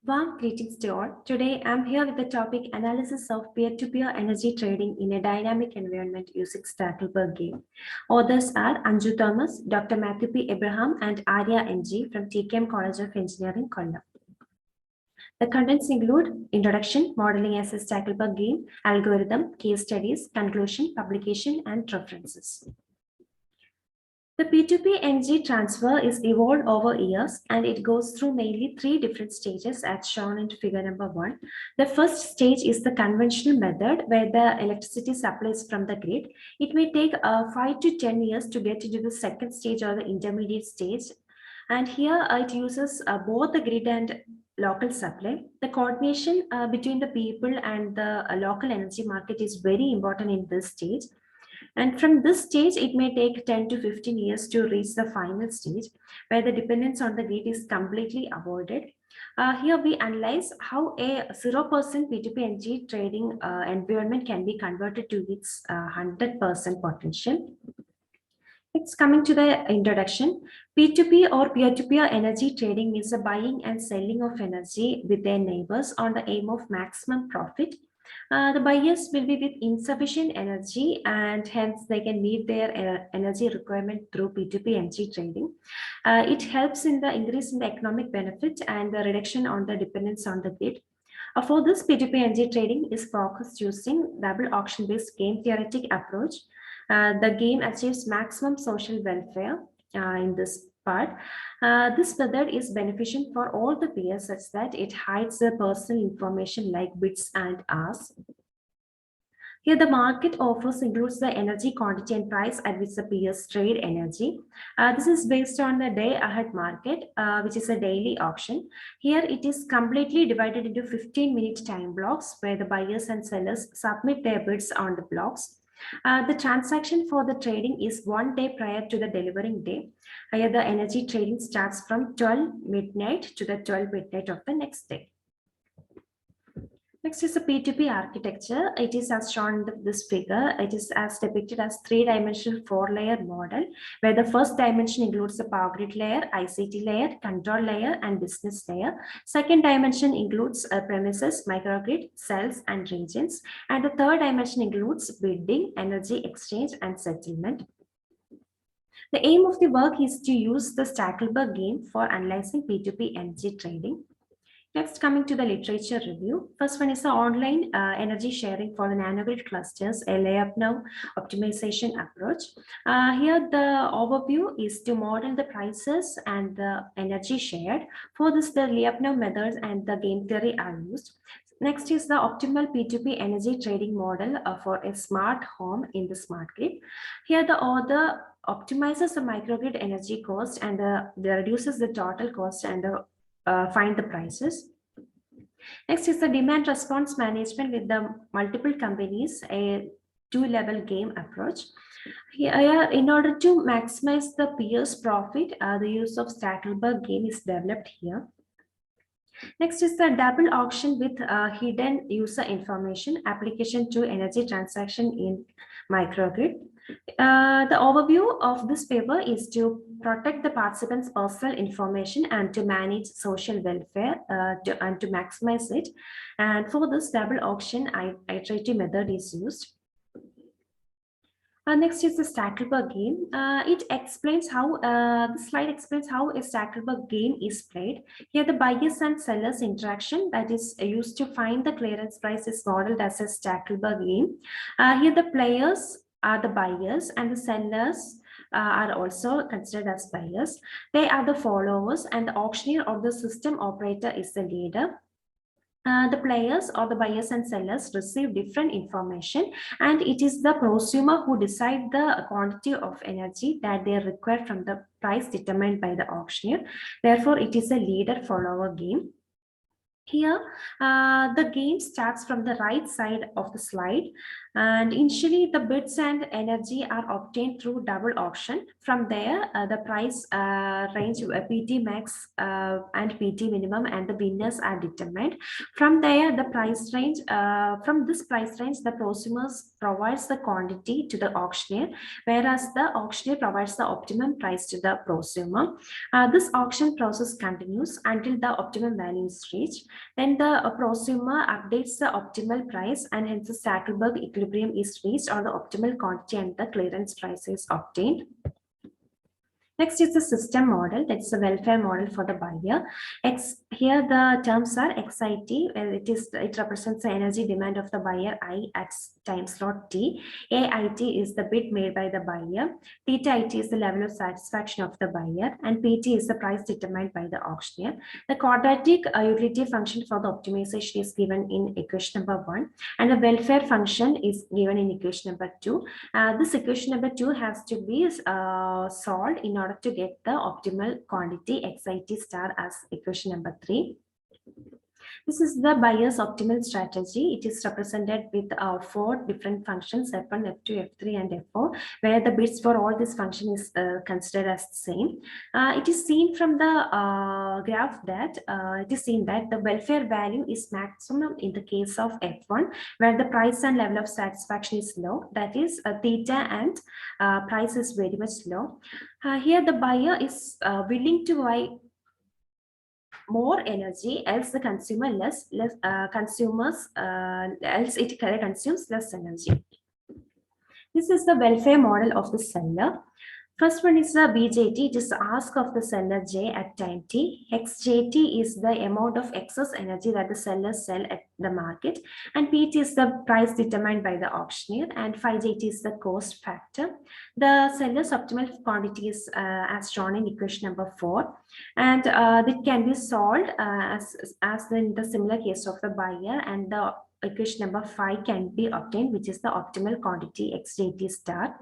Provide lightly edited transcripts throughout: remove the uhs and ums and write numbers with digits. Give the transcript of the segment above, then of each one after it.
Warm greetings to all. Today I'm here with the topic analysis of peer-to-peer energy trading in a dynamic environment using Stackelberg game. Authors are Anju Thomas, Dr. Matthew P. Abraham, and Arya NG from TKM College of Engineering, Kollam. The contents include introduction, modeling as a Stackelberg game, algorithm, case studies, conclusion, publication, and references. The P2P NG transfer is evolved over years and it goes through mainly three different stages as shown in figure number 1. The first stage is the conventional method where the electricity supplies from the grid. It may take 5 to 10 years to get into the second stage or the intermediate stage. And here it uses both the grid and local supply. The coordination between the people and the local energy market is very important in this stage. And from this stage, it may take 10 to 15 years to reach the final stage where the dependence on the grid is completely avoided. Here we analyze how a 0% P2P energy trading environment can be converted to its 100% potential. It's coming to the introduction. P2P or peer-to-peer energy trading is the buying and selling of energy with their neighbors on the aim of maximum profit. The buyers will be with insufficient energy and hence they can meet their energy requirement through P2P energy trading. It helps in the increase in the economic benefit and the reduction on the dependence on the grid. For this, P2P energy trading is focused using double auction-based game theoretic approach. The game achieves maximum social welfare in this part. This method is beneficial for all the peers such that it hides the personal information like bits and hours. Here, the market offers includes the energy quantity and price at which the peers trade energy. This is based on the day ahead market, which is a daily auction. Here, it is completely divided into 15-minute time blocks where the buyers and sellers submit their bids on the blocks. The transaction for the trading is 1 day prior to the delivering day. Here, the energy trading starts from 12 midnight to the 12 midnight of the next day. Next is the P2P architecture. It is as shown in this figure. It is as depicted as three-dimensional four-layer model, where the first dimension includes the power grid layer, ICT layer, control layer, and business layer. Second dimension includes premises, microgrid, cells, and regions. And the third dimension includes bidding, energy exchange, and settlement. The aim of the work is to use the Stackelberg game for analyzing P2P energy trading. Next, coming to the literature review. First one is the online energy sharing for the nanogrid clusters, a layup now optimization approach. Here, the overview is to model the prices and the energy shared. For this, the layup now methods and the game theory are used. Next is the optimal P2P energy trading model for a smart home in the smart grid. Here, the author optimizes the microgrid energy cost and reduces the total cost and find the prices. Next is the demand response management with the multiple companies, a two-level game approach. Here, in order to maximize the peers' profit, the use of Stackelberg game is developed here. Next is the double auction with hidden user information, application to energy transaction in microgrid. The overview of this paper is to protect the participants' personal information and to manage social welfare and to maximize it. And for this double auction, iterative method is used. Next is the Stackelberg game. It explains how, the slide explains how a Stackelberg game is played. Here the buyers and sellers interaction that is used to find the clearance price is modeled as a Stackelberg game. Here the players are the buyers and the sellers are also considered as buyers. They are the followers and the auctioneer or the system operator is the leader. The players or the buyers and sellers receive different information and it is the prosumer who decide the quantity of energy that they require from the price determined by the auctioneer. Therefore, it is a leader-follower game. Here, the game starts from the right side of the slide. And initially, the bids and energy are obtained through double auction. From there, the price range PT max and PT minimum and the winners are determined. From there, the price range, from this price range, the prosumers provides the quantity to the auctioneer, whereas the auctioneer provides the optimum price to the prosumer. This auction process continues until the optimum value is reached. Then the prosumer updates the optimal price and hence the Stackelberg equilibrium is reached or the optimal quantity and the clearance price is obtained. Next is the system model, that's the welfare model for the buyer. Here the terms are XIT, it represents the energy demand of the buyer I at time slot T. AIT is the bid made by the buyer. Theta IT is the level of satisfaction of the buyer, and PT is the price determined by the auctioneer. The quadratic utility function for the optimization is given in equation number 1, and the welfare function is given in equation number 2. This equation number 2 has to be solved in order to get the optimal quantity XIT star as equation number 3. This is the buyer's optimal strategy. It is represented with 4 different functions, F1, F2, F3, and F4, where the bids for all this function is considered as the same. It is seen from the graph that it is seen that the welfare value is maximum in the case of F1, where the price and level of satisfaction is low. That is, theta and price is very much low. Here, the buyer is willing to buy more energy, else the consumer else it consumes less energy. This is the welfare model of the seller. First one is the BJT, it is the ask of the seller J at time T. XJT is the amount of excess energy that the sellers sell at the market, and PT is the price determined by the auctioneer, and 5JT is the cost factor. The seller's optimal quantity is as shown in equation number 4, and that can be solved as in the similar case of the buyer, and the equation number 5 can be obtained, which is the optimal quantity XJT star.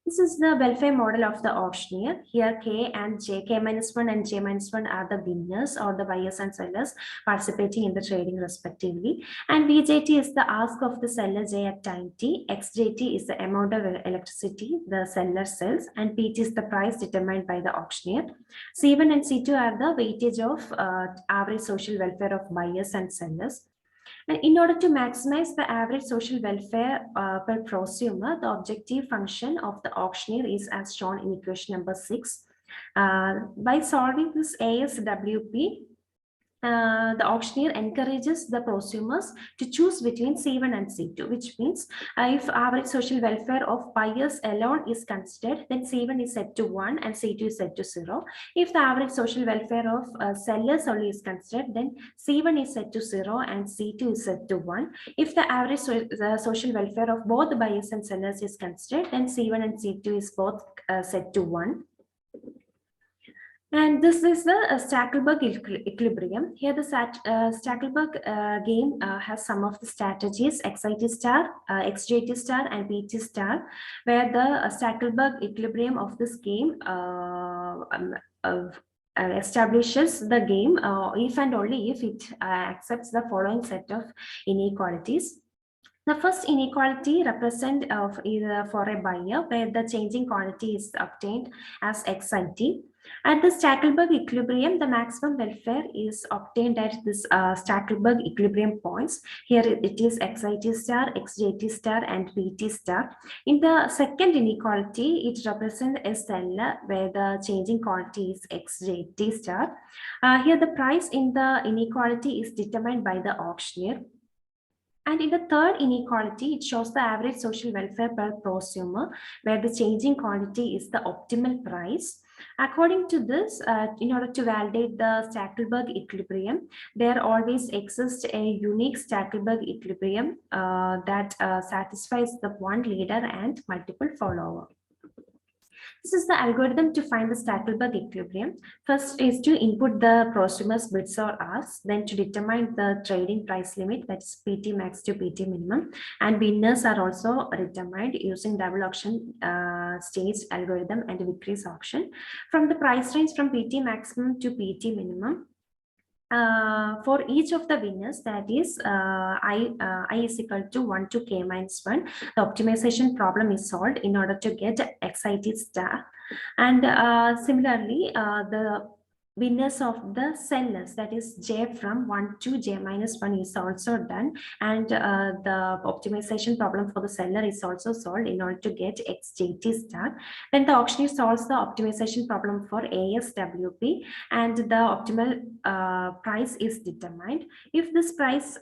This is the welfare model of the auctioneer. Here K and J, K minus 1 and J minus 1 are the winners or the buyers and sellers participating in the trading respectively. And BJT is the ask of the seller J at time T. XJT is the amount of electricity the seller sells, and PT is the price determined by the auctioneer. C1 and C2 are the weightage of average social welfare of buyers and sellers. And in order to maximize the average social welfare per prosumer, the objective function of the auctioneer is as shown in equation number 6. By solving this ASWP, the auctioneer encourages the prosumers to choose between C1 and C2, which means if average social welfare of buyers alone is considered, then C1 is set to 1 and C2 is set to 0. If the average social welfare of sellers only is considered, then C1 is set to 0 and C2 is set to 1. If the average social welfare of both the buyers and sellers is considered, then C1 and C2 is both set to 1. And this is the Stackelberg equilibrium. Here the Stackelberg game has some of the strategies, XIT star, XJT star, and PT star, where the Stackelberg equilibrium of this game establishes the game if and only if it accepts the following set of inequalities. The first inequality represent for a buyer where the changing quantity is obtained as XIT. At the Stackelberg equilibrium, the maximum welfare is obtained at this Stackelberg equilibrium points. Here it is XIT star, XJT star, and PT star. In the second inequality, it represents a seller where the changing quantity is XJT star. Here the price in the inequality is determined by the auctioneer. And in the third inequality, it shows the average social welfare per prosumer, where the changing quantity is the optimal price. According to this, in order to validate the Stackelberg equilibrium, there always exists a unique Stackelberg equilibrium that satisfies the one leader and multiple follower. This is the algorithm to find the Stackelberg equilibrium. First is to input the prosumer's bids or asks, then to determine the trading price limit, that's PT max to PT minimum, and winners are also determined using double auction staged algorithm and Vickrey's auction. From the price range from PT maximum to PT minimum, For each of the winners, that is I is equal to 1 to k minus 1, the optimization problem is solved in order to get XIT star. And similarly, the winners of the sellers, that is j from 1 to j minus 1, is also done, and the optimization problem for the seller is also solved in order to get XJT star. Then the auctioneer solves the optimization problem for ASWP, and the optimal price is determined. If this price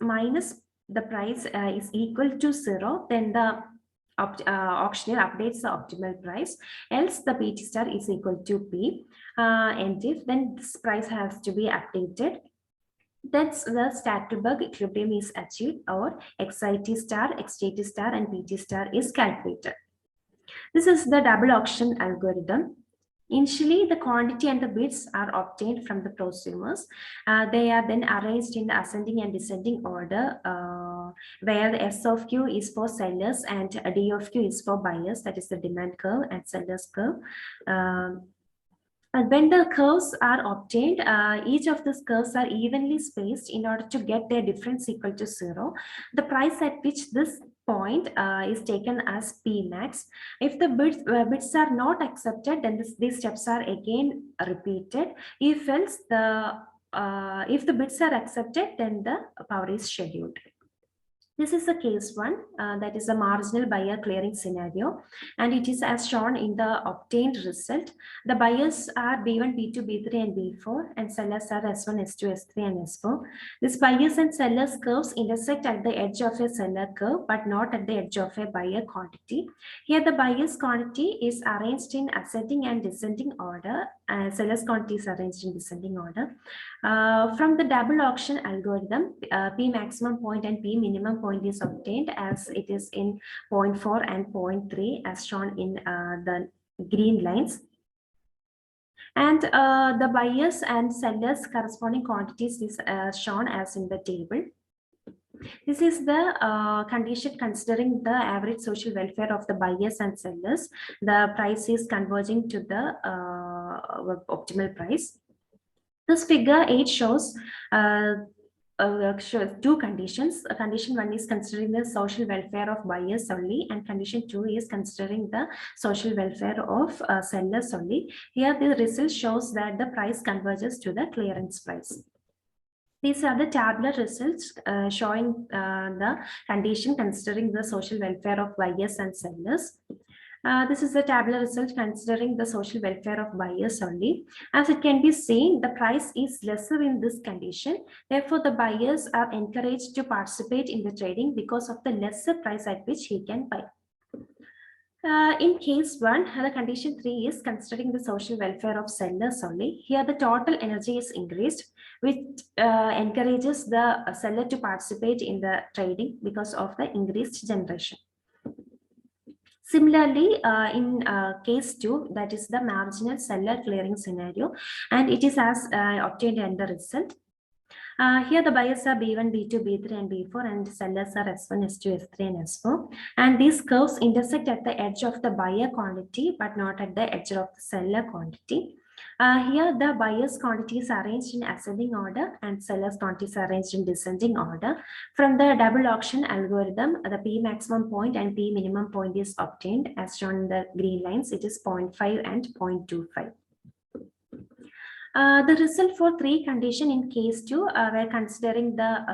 minus the price is equal to 0, then the auctioneer updates the optimal price, else the PT star is equal to P, and if then this price has to be updated, that's the Stackelberg equilibrium is achieved, or XIT star, XJT star, and PT star is calculated. This is the double auction algorithm. Initially, the quantity and the bids are obtained from the prosumers. They are then arranged in the ascending and descending order, where the S of Q is for sellers and D of Q is for buyers, that is the demand curve and sellers curve. And when the curves are obtained, each of these curves are evenly spaced in order to get their difference equal to 0. The price at which this point is taken as P max. If the bids are not accepted, then these steps are again repeated. If else if the bids are accepted, then the power is scheduled. This is the case 1, that is a marginal buyer clearing scenario, and it is as shown in the obtained result. The buyers are B1, B2, B3, and B4, and sellers are S1, S2, S3, and S4. These buyers and sellers curves intersect at the edge of a seller curve, but not at the edge of a buyer quantity. Here, the buyer's quantity is arranged in ascending and descending order, seller's quantity is arranged in descending order. From the double auction algorithm, P maximum point and P minimum point is obtained as it is in 0.4 and 0.3 as shown in the green lines. And the buyers and sellers corresponding quantities is shown as in the table. This is the condition considering the average social welfare of the buyers and sellers. The price is converging to the optimal price. This figure 8 shows two conditions. Condition 1 is considering the social welfare of buyers only, and condition 2 is considering the social welfare of sellers only. Here the result shows that the price converges to the clearance price. These are the tabular results showing the condition considering the social welfare of buyers and sellers. This is the tabular result considering the social welfare of buyers only. As it can be seen, the price is lesser in this condition. Therefore, the buyers are encouraged to participate in the trading because of the lesser price at which he can buy. In case 1, the condition 3 is considering the social welfare of sellers only. Here, the total energy is increased, which encourages the seller to participate in the trading because of the increased generation. Similarly, in case 2, that is the marginal seller clearing scenario, and it is as obtained in the result. Here the buyers are B1, B2, B3, and B4, and sellers are S1, S2, S3, and S4. And these curves intersect at the edge of the buyer quantity, but not at the edge of the seller quantity. Here the buyer's quantity is arranged in ascending order and seller's quantity is arranged in descending order. From the double auction algorithm, the P maximum point and P minimum point is obtained as shown in the green lines. It is 0.5 and 0.25. The result for 3 condition in case 2, we're considering the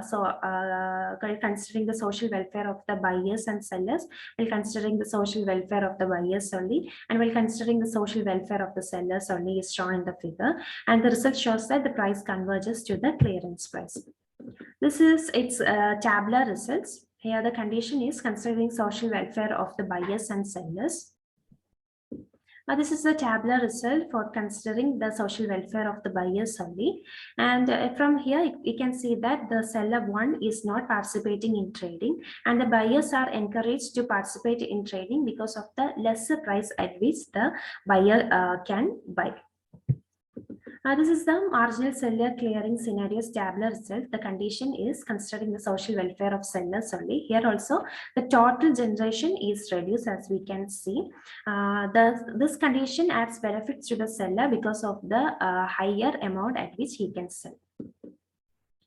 considering the social welfare of the buyers and sellers, while considering the social welfare of the buyers only, and while considering the social welfare of the sellers only is shown in the figure. And the result shows that the price converges to the clearance price. This is its tabular results. Here the condition is considering social welfare of the buyers and sellers. This is the tabular result for considering the social welfare of the buyers only. And from here, we can see that the seller 1 is not participating in trading, and the buyers are encouraged to participate in trading because of the lesser price at which the buyer can buy. This is the marginal seller clearing scenario tabular result. The condition is considering the social welfare of sellers only. Here also, the total generation is reduced as we can see. This condition adds benefits to the seller because of the higher amount at which he can sell.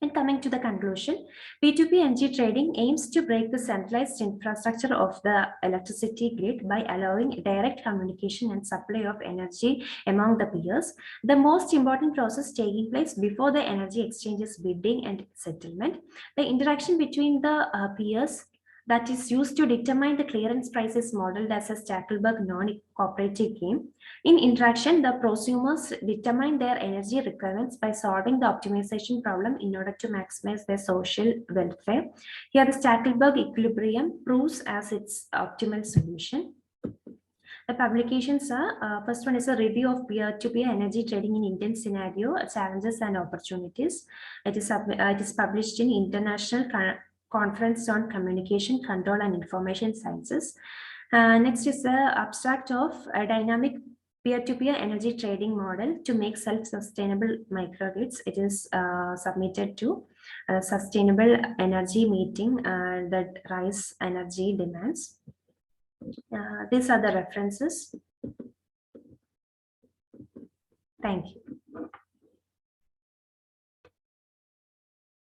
And coming to the conclusion, P2P energy trading aims to break the centralized infrastructure of the electricity grid by allowing direct communication and supply of energy among the peers. The most important process taking place before the energy exchanges bidding and settlement. The interaction between the peers that is used to determine the clearance price is modeled as a Stackelberg non-cooperative game. In interaction, the prosumers determine their energy requirements by solving the optimization problem in order to maximize their social welfare. Here, the Stackelberg equilibrium proves as its optimal solution. The publications are, first one is a review of peer-to-peer energy trading in Indian scenario, challenges and opportunities. It is published in International Conference on Communication, Control and Information Sciences. Next is the abstract of a dynamic peer-to-peer energy trading model to make self-sustainable microgrids. It is submitted to a sustainable energy meeting that rise energy demands. These are the references. Thank you.